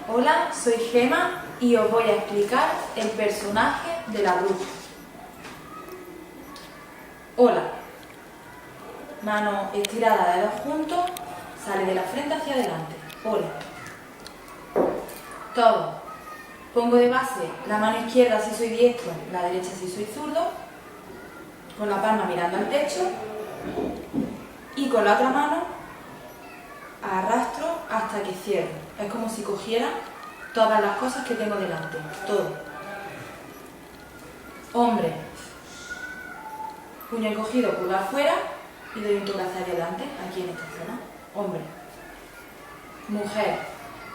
Hola, soy Gema y os voy a explicar el personaje de la bruja. Hola. Mano estirada, dedos juntos, sale de la frente hacia adelante. Hola. Todo. Pongo de base la mano izquierda si soy diestro, la derecha si soy zurdo, con la palma mirando al techo y con la otra mano arrastro hasta que cierro. Es como si cogiera todas las cosas que tengo delante, todo. Hombre, puño encogido, pulgar fuera y doy un toque hacia adelante, aquí en esta zona. Hombre. Mujer,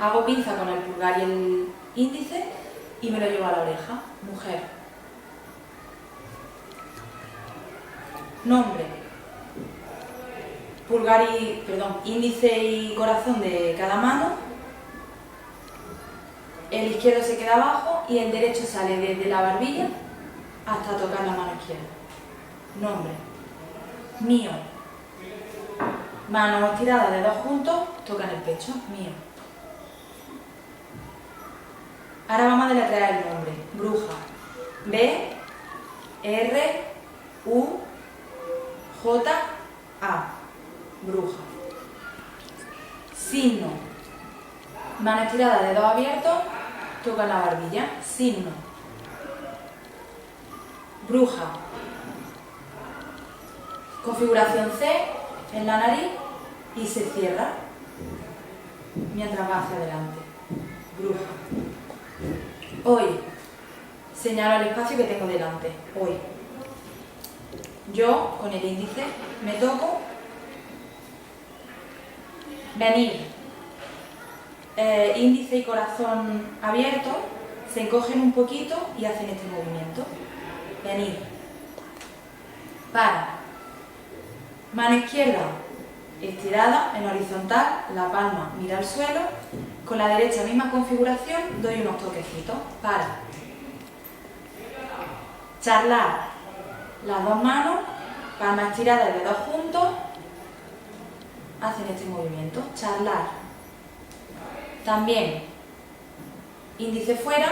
hago pinza con el pulgar y el índice y me lo llevo a la oreja. Mujer. Nombre. Índice y corazón de cada mano. El izquierdo se queda abajo y el derecho sale desde la barbilla hasta tocar la mano izquierda. Nombre. Mío. Manos estiradas, dedos juntos, tocan el pecho. Mío. Ahora vamos a deletrear el nombre. Bruja. B, R, U, J, A. Bruja. Signo. Mano estirada, dedos abiertos, tocan la barbilla. Signo. Bruja. Configuración C en la nariz y se cierra mientras va hacia adelante. Bruja. Hoy. Señalo el espacio que tengo delante. Hoy. Yo, con el índice, me toco. Venir. Índice y corazón abiertos se encogen un poquito y hacen este movimiento. Venir. Para. Mano izquierda estirada en horizontal, la palma mira al suelo. Con la derecha, misma configuración, doy unos toquecitos. Para. Charlar. Las dos manos, palma estirada y dedos juntos, hacen este movimiento. Charlar. También, índice fuera,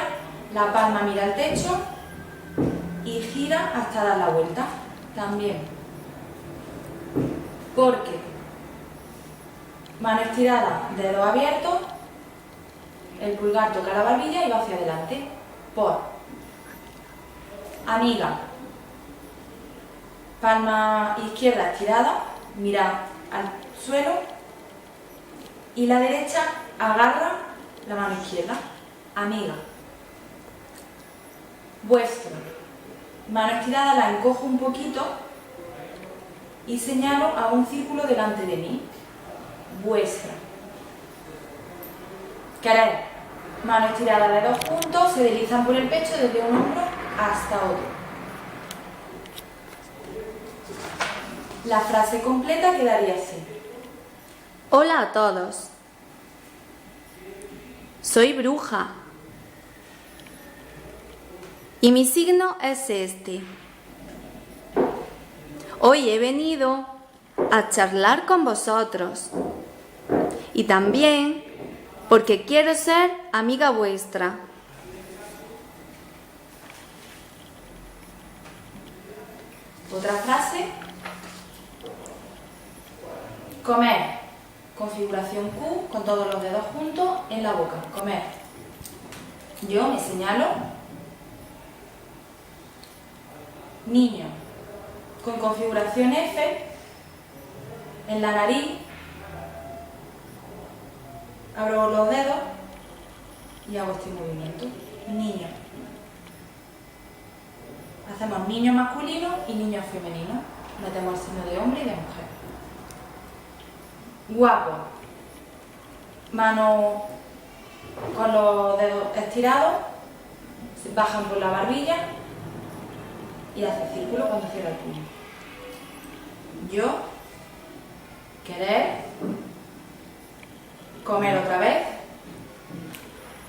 la palma mira al techo y gira hasta dar la vuelta. También. Porque mano estirada, dedos abiertos, el pulgar toca la barbilla y va hacia adelante. Por. Amiga. Palma izquierda estirada, mira al suelo y la derecha agarra la mano izquierda. Amiga. Vuestro. Mano estirada, la encojo un poquito y señalo a un círculo delante de mí. Vuestra. Querer. Mano estirada, dedos juntos, se deslizan por el pecho desde un hombro hasta otro. La frase completa quedaría así. Hola a todos. Soy bruja. Y mi signo es este. Hoy he venido a charlar con vosotros. Y también porque quiero ser amiga vuestra. Otra frase. Comer. Configuración Q con todos los dedos juntos en la boca. Comer. Yo me señalo. Niño. Con configuración F en la nariz. Abro los dedos y hago este movimiento. Niño. Hacemos niño masculino y niño femenino. Metemos el signo de hombre y de mujer. Guapo. Mano con los dedos estirados, bajan por la barbilla y hace círculo cuando cierra el puño. Yo, querer, comer otra vez,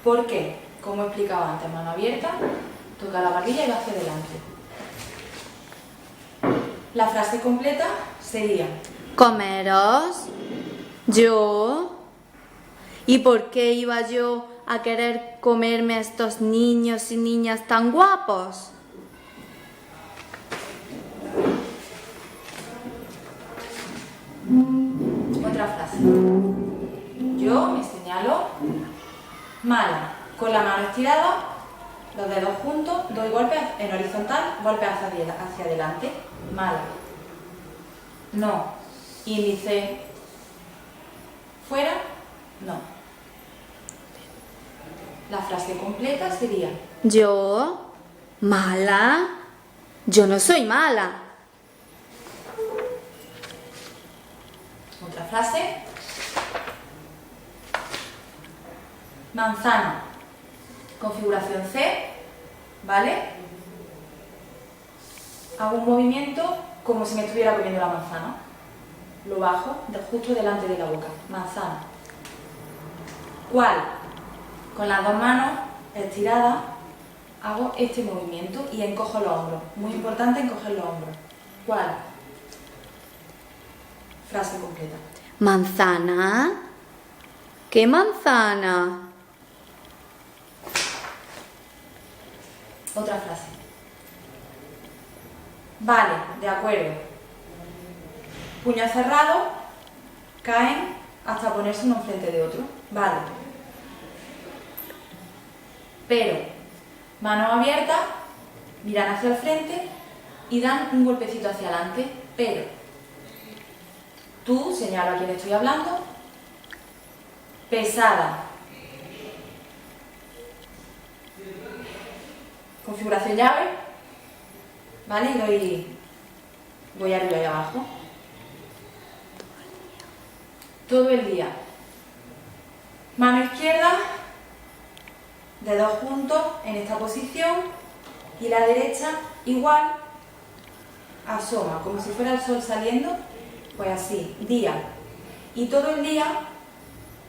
porque, como he explicado antes, mano abierta, toca la barbilla y va hacia adelante. La frase completa sería: Comeros. Yo. ¿Y por qué iba yo a querer comerme a estos niños y niñas tan guapos? Otra frase. Yo me señalo. Mala. Con la mano estirada, los dedos juntos, doy golpes en horizontal, golpes hacia adelante. Mala. No. Índice fuera. No. La frase completa sería: ¿Yo? ¿Mala? Yo no soy mala. Otra frase. Manzana. Configuración C, ¿vale? Hago un movimiento como si me estuviera comiendo la manzana. Lo bajo justo delante de la boca. Manzana. ¿Cuál? Con las dos manos estiradas hago este movimiento y encojo los hombros. Muy importante encoger los hombros. ¿Cuál? Frase completa. ¿Manzana? ¿Qué manzana? Otra frase. Vale, de acuerdo. Puños cerrados, caen hasta ponerse uno enfrente de otro. Vale. Pero, manos abiertas, miran hacia el frente y dan un golpecito hacia adelante. Pero, tú, señalo a quien estoy hablando, pesada. Configuración llave, ¿vale? Y voy arriba y abajo. Todo el día. Mano izquierda, dedos juntos en esta posición y la derecha igual, asoma, como si fuera el sol saliendo, pues así, día. Y todo el día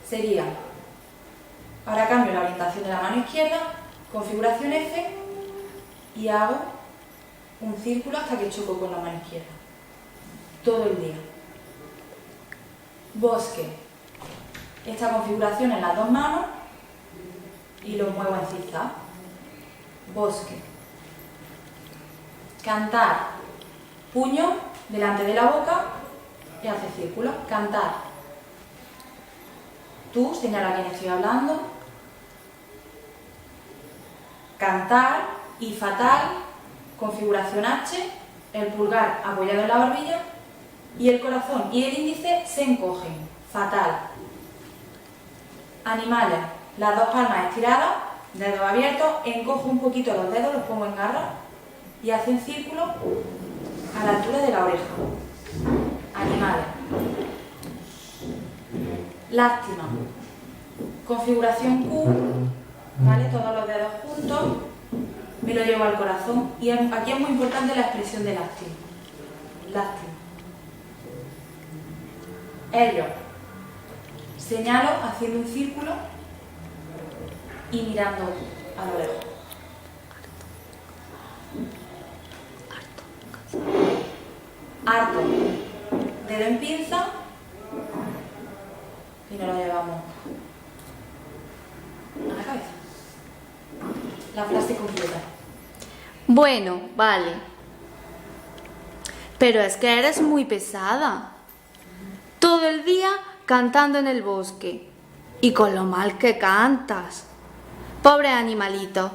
sería, ahora cambio la orientación de la mano izquierda, configuración F, y hago un círculo hasta que choco con la mano izquierda. Todo el día. Bosque. Esta configuración en las dos manos y lo muevo en zigzag. Bosque. Cantar. Puño delante de la boca y hace círculo. Cantar. Tú señala a quién estoy hablando. Cantar. Y fatal, configuración H, el pulgar apoyado en la barbilla y el corazón y el índice se encogen. Fatal. Animales, las dos palmas estiradas, dedos abiertos, encojo un poquito los dedos, los pongo en garra y hacen círculo a la altura de la oreja. Animales. Lástima. Configuración Q, ¿vale? Todos los dedos juntos. Me lo llevo al corazón y aquí es muy importante la expresión de lástima. Lástima. Ellos. Señalo haciendo un círculo y mirando a lo lejos. Harto. Dedo en pinza y nos lo llevamos a la cabeza. La frase completa. Bueno, vale. Pero es que eres muy pesada. Todo el día cantando en el bosque. Y con lo mal que cantas. Pobre animalito.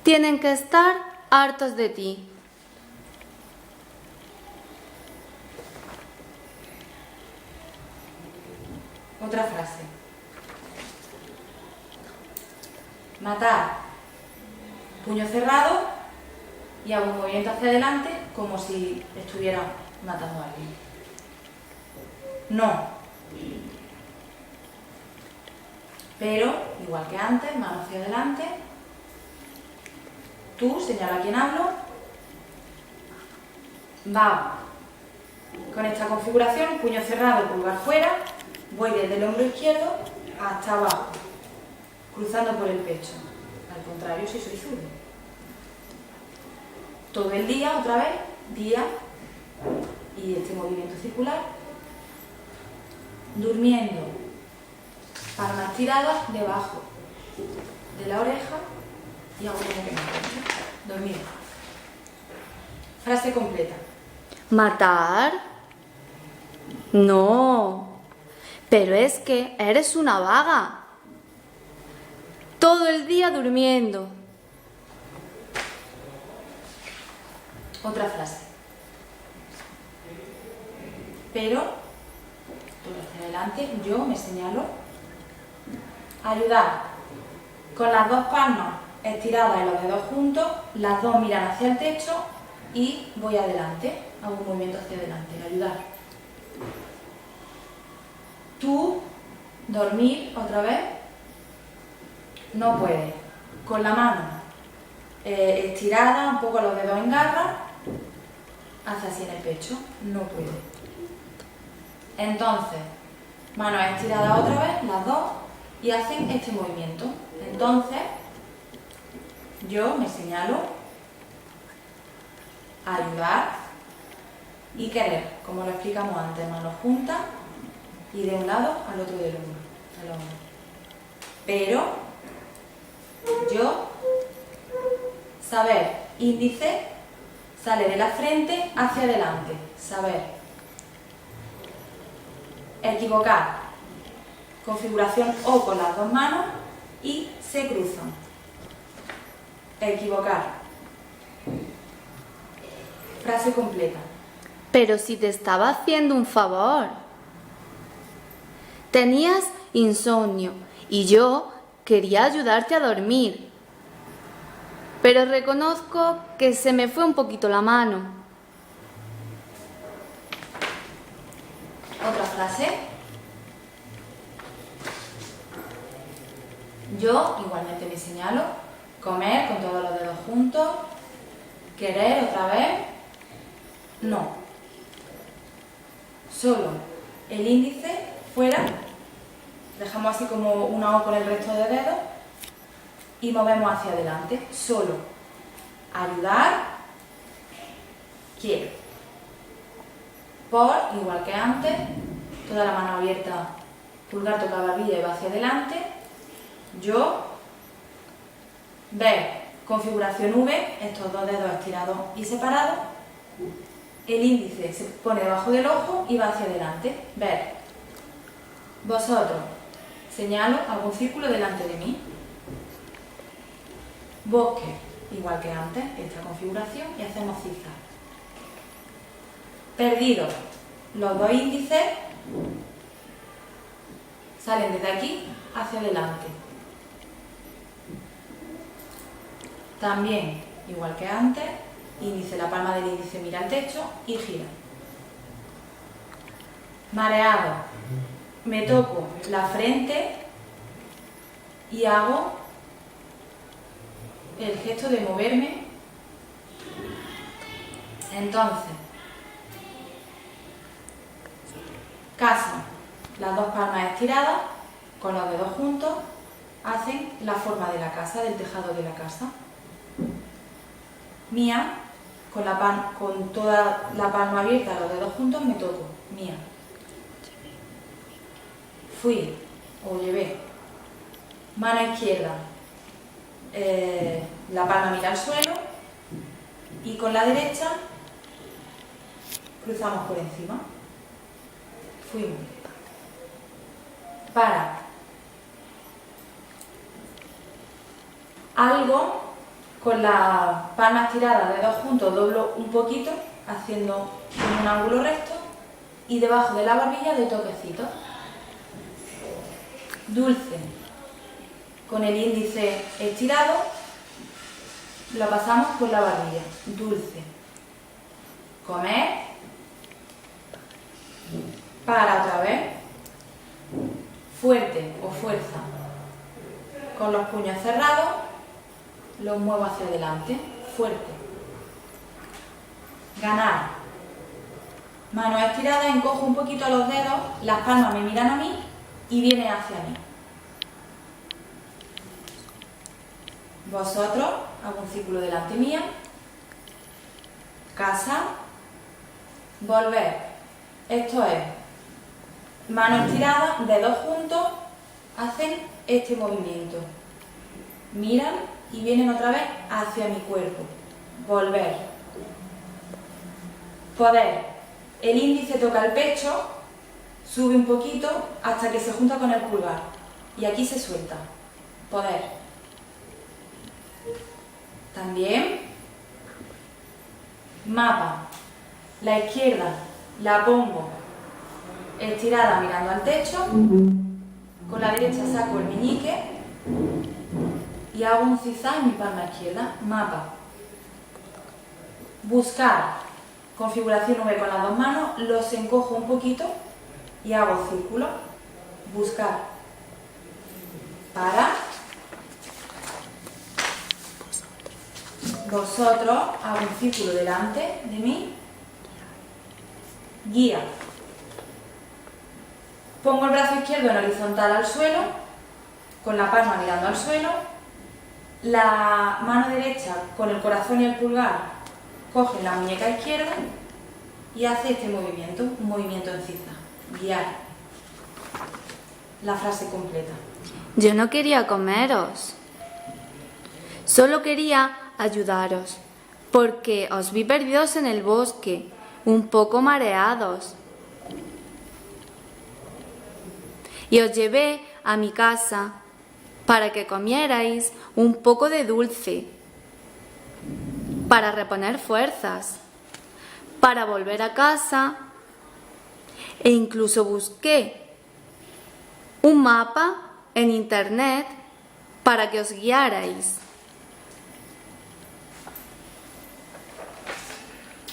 Tienen que estar hartos de ti. Otra frase. Matar. Puño cerrado y hago un movimiento hacia adelante como si estuviera matando a alguien. No. Pero, igual que antes, mano hacia adelante. Tú, señala a quién hablo. Va. Con esta configuración, puño cerrado, pulgar fuera, voy desde el hombro izquierdo hasta abajo, cruzando por el pecho. Al contrario, si soy zurdo. Todo el día, otra vez, día, y este movimiento circular. Durmiendo, palmas tiradas debajo. de la oreja y hago como que me encuentro. Dormido. Frase completa. ¿Matar? No, pero es que eres una vaga. Todo el día durmiendo. Otra frase. Pero, todo hacia adelante, yo me señalo. Ayudar. Con las dos palmas estiradas y los dedos juntos, las dos miran hacia el techo y voy adelante. Hago un movimiento hacia adelante. Ayudar. Tú, dormir otra vez, no puedes. Con la mano estirada, un poco los dedos en garra, hace así en el pecho, no puede. Entonces, manos estiradas otra vez, las dos, y hacen este movimiento. Entonces, yo me señalo, ayudar y querer, como lo explicamos antes, manos juntas y de un lado al otro del hombro. Pero, yo, saber, índice, sale de la frente hacia adelante, saber. Equivocar, configuración O con las dos manos y se cruzan. Equivocar. Frase completa. Pero si te estaba haciendo un favor. Tenías insomnio y yo quería ayudarte a dormir. Pero reconozco que se me fue un poquito la mano. Otra frase. Yo igualmente me señalo. Comer con todos los dedos juntos. Querer otra vez. No. Solo el índice fuera. Dejamos así como una O con el resto de dedos. Y movemos hacia adelante. Solo. Ayudar. Quiero. Por, igual que antes, toda la mano abierta, pulgar toca barbilla y va hacia adelante. Yo. Ver. Configuración V, estos dos dedos estirados y separados. El índice se pone debajo del ojo y va hacia adelante. Ver. Vosotros. Señalo algún círculo delante de mí. Bosque, igual que antes, esta configuración y hacemos zigzag. Perdido. Los dos índices salen desde aquí hacia adelante. También, igual que antes, índice, la palma del índice mira al techo y gira. Mareado. Me toco la frente y hago el gesto de moverme. Entonces, casa, las dos palmas estiradas, con los dedos juntos, hacen la forma de la casa, del tejado de la casa. Mía, con toda la palma abierta, los dedos juntos, me toco. Mía. Fui o llevé. Mano izquierda, la palma mira al suelo y con la derecha cruzamos por encima. Fuimos. Para. Algo con la palma estirada, dedos juntos, doblo un poquito, haciendo un ángulo recto y debajo de la barbilla de toquecitos. Dulce. Con el índice estirado, lo pasamos por la barbilla. Dulce. Comer. Para otra vez. Fuerte o fuerza. Con los puños cerrados, los muevo hacia adelante. Fuerte. Ganar. Manos estiradas, encojo un poquito los dedos, las palmas me miran a mí y viene hacia mí. Vosotros, hago un círculo delante mía. Casa. Volver. Esto es manos estiradas, dedos juntos, hacen este movimiento. miran y vienen otra vez hacia mi cuerpo. Volver. Poder. El índice toca el pecho, sube un poquito hasta que se junta con el pulgar. Y aquí se suelta. Poder. También. Mapa. La izquierda la pongo estirada mirando al techo. Con la derecha saco el meñique y hago un zigzag en mi palma izquierda. Mapa. Buscar. Configuración V con las dos manos. Los encojo un poquito y hago círculo. Buscar. Para. Vosotros. Hago un círculo delante de mí. Guía. Pongo el brazo izquierdo en horizontal al suelo, con la palma mirando al suelo. La mano derecha con el corazón y el pulgar coge la muñeca izquierda y hace este movimiento, un movimiento en zigzag. Guiar. La frase completa. Yo no quería comeros. Solo quería ayudaros, porque os vi perdidos en el bosque, un poco mareados. Y os llevé a mi casa para que comierais un poco de dulce, para reponer fuerzas, para volver a casa, e incluso busqué un mapa en internet para que os guiarais.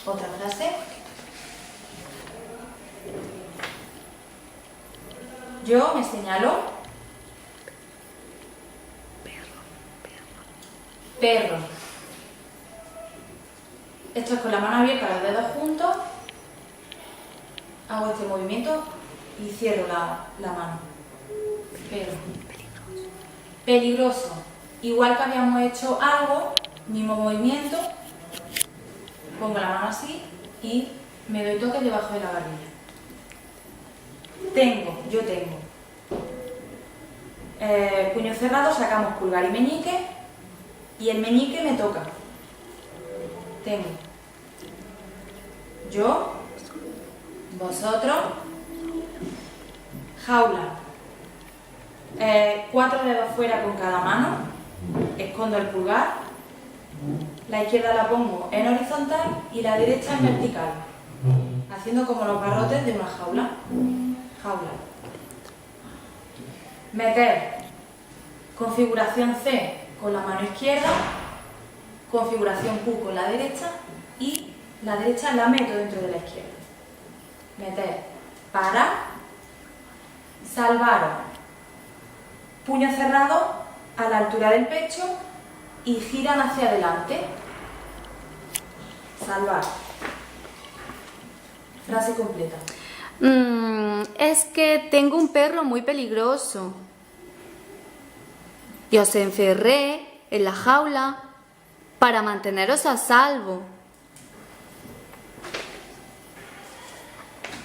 Otra frase. Yo me señalo. Perro. Esto es con la mano abierta, los dedos juntos. Hago este movimiento y cierro la mano. Perro. Peligroso. Igual que habíamos hecho algo, mismo movimiento. Pongo la mano así y me doy toque debajo de la barbilla. Yo tengo. Puño cerrado, sacamos pulgar y meñique y el meñique me toca. Tengo. Yo, vosotros, jaula. 4 dedos fuera con cada mano, escondo el pulgar, la izquierda la pongo en horizontal y la derecha en vertical, haciendo como los barrotes de una jaula. Jaula. Meter. Configuración C con la mano izquierda, configuración Q con la derecha y la derecha la meto dentro de la izquierda. Meter. Para. Salvar. Puño cerrado a la altura del pecho y giran hacia adelante. Salvar. Frase completa. Es que tengo un perro muy peligroso. Y os encerré en la jaula para manteneros a salvo.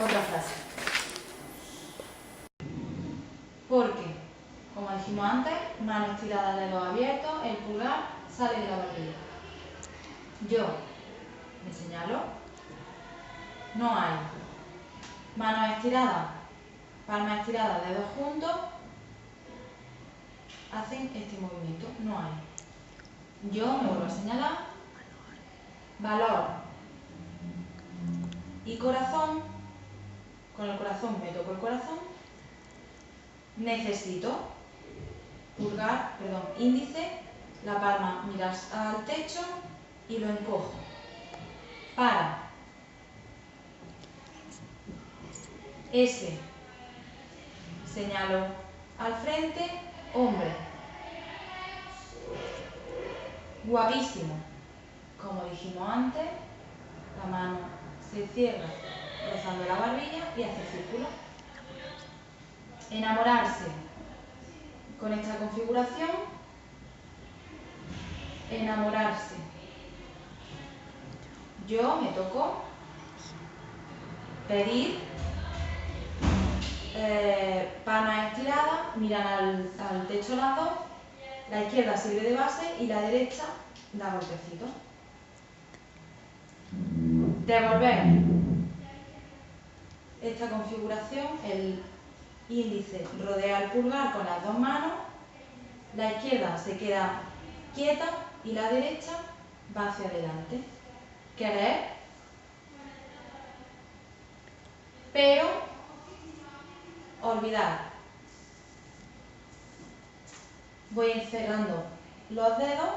Otra frase. Porque, como dijimos antes, mano estirada, dedos abiertos, el pulgar sale de la barbilla. Yo me señalo. No hay. Manos estiradas, palmas estiradas, dedos juntos. Hacen este movimiento. No hay. Yo me vuelvo a señalar. Valor. Y corazón. Con el corazón me toco el corazón. Necesito. Índice. La palma mirar al techo y lo encojo. Para. S. Señalo al frente, hombre. Guapísimo. Como dijimos antes, la mano se cierra rozando la barbilla y hace círculo. Enamorarse. Con esta configuración, enamorarse. Yo me toco. Pedir. Palmas estiradas, miran al techo las dos La izquierda sirve de base y la derecha da golpecitos. Devolver esta configuración, el índice rodea el pulgar con las dos manos, la izquierda se queda quieta y la derecha va hacia adelante. Querer, pero olvidar. Voy cerrando los dedos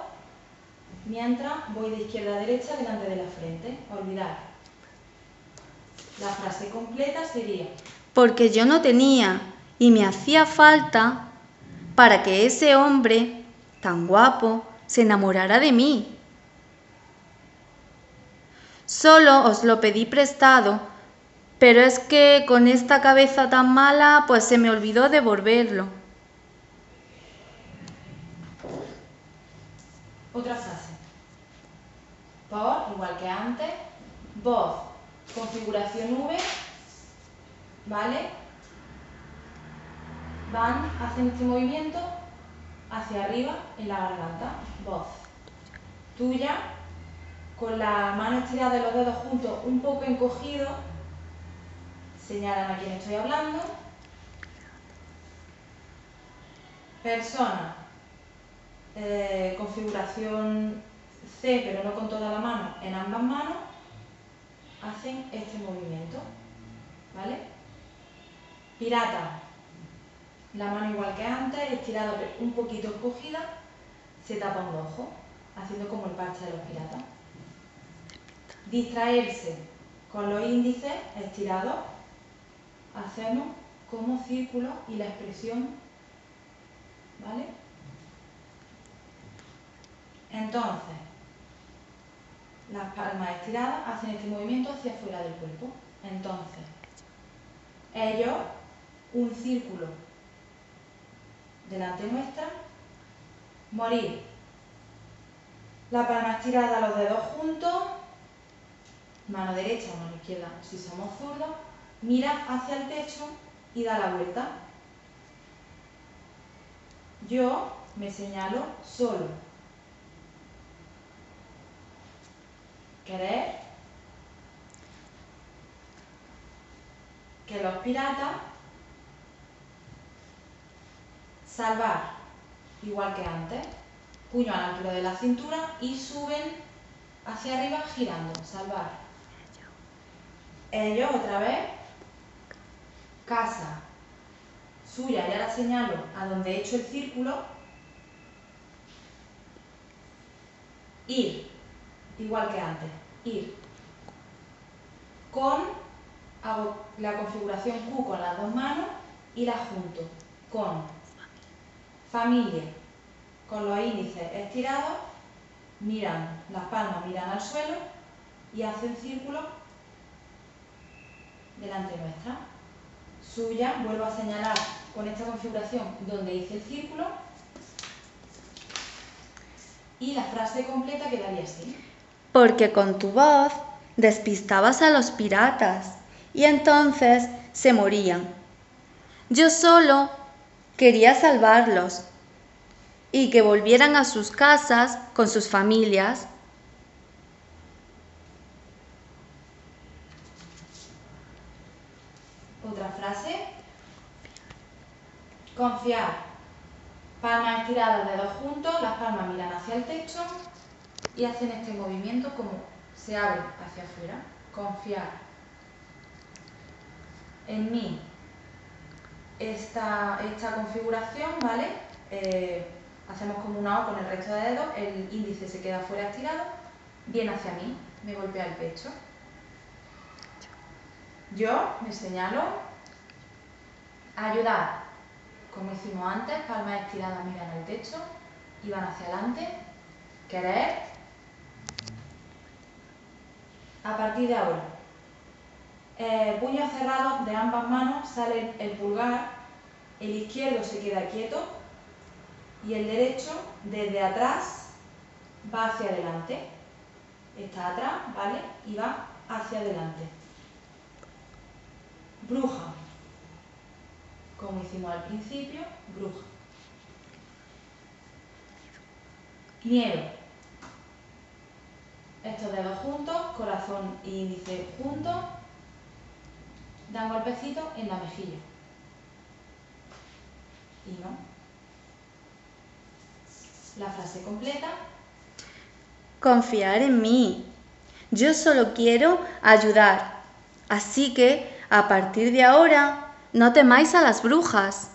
mientras voy de izquierda a derecha delante de la frente. Olvidar. La frase completa sería: porque yo no tenía y me hacía falta para que ese hombre tan guapo se enamorara de mí. Solo os lo pedí prestado, pero es que con esta cabeza tan mala, pues se me olvidó devolverlo. Otra frase. Por, igual que antes. Voz, configuración V, ¿vale? Hacen este movimiento hacia arriba en la garganta. Voz. Tuya, con la mano estirada y los dedos juntos, un poco encogidos, señalan a quién estoy hablando. Persona, configuración C, pero no con toda la mano, en ambas manos, hacen este movimiento, ¿vale? Pirata, la mano igual que antes, estirada pero un poquito escogida, se tapa un ojo, haciendo como el parche de los piratas. Distraerse, con los índices estirados, hacemos como círculo y la expresión, ¿vale? Entonces, las palmas estiradas hacen este movimiento hacia afuera del cuerpo. Entonces, ellos, un círculo delante nuestra, morir. La palma estirada, los dedos juntos, mano derecha o mano izquierda si somos zurdos, mira hacia el techo y da la vuelta. Yo me señalo solo. Querer que los piratas, salvar, igual que antes, puño a la altura de la cintura y suben hacia arriba girando, salvar. Ellos otra vez, casa, suya, ya la señalo a donde he hecho el círculo, ir, igual que antes, ir. Hago la configuración Q con las dos manos y la junto con familia, con los índices estirados, las palmas miran al suelo y hacen círculo delante nuestra. Suya, vuelvo a señalar con esta configuración donde hice el círculo y la frase completa quedaría así. Porque con tu voz despistabas a los piratas y entonces se morían. Yo solo quería salvarlos y que volvieran a sus casas con sus familias. Otra frase. Confiar. Palmas estiradas, dedos juntos, las palmas miran hacia el techo y hacen este movimiento como se abre hacia afuera. Confiar en mí. Esta configuración, ¿vale? Hacemos como una O con el resto de dedos, el índice se queda fuera estirado, viene hacia mí, me golpea el pecho. Yo me señalo. Ayudar. Como hicimos antes, palmas estiradas miran al techo y van hacia adelante. Querer. A partir de ahora, puños cerrados de ambas manos, sale el pulgar, el izquierdo se queda quieto y el derecho desde atrás va hacia adelante. Está atrás, ¿vale? Y va hacia adelante. Bruja. Como hicimos al principio, bruja. Nieve. Estos dedos juntos, corazón e índice juntos, dan golpecitos en la mejilla. Y no. La frase completa. Confiar en mí. Yo solo quiero ayudar. Así que, a partir de ahora, no temáis a las brujas.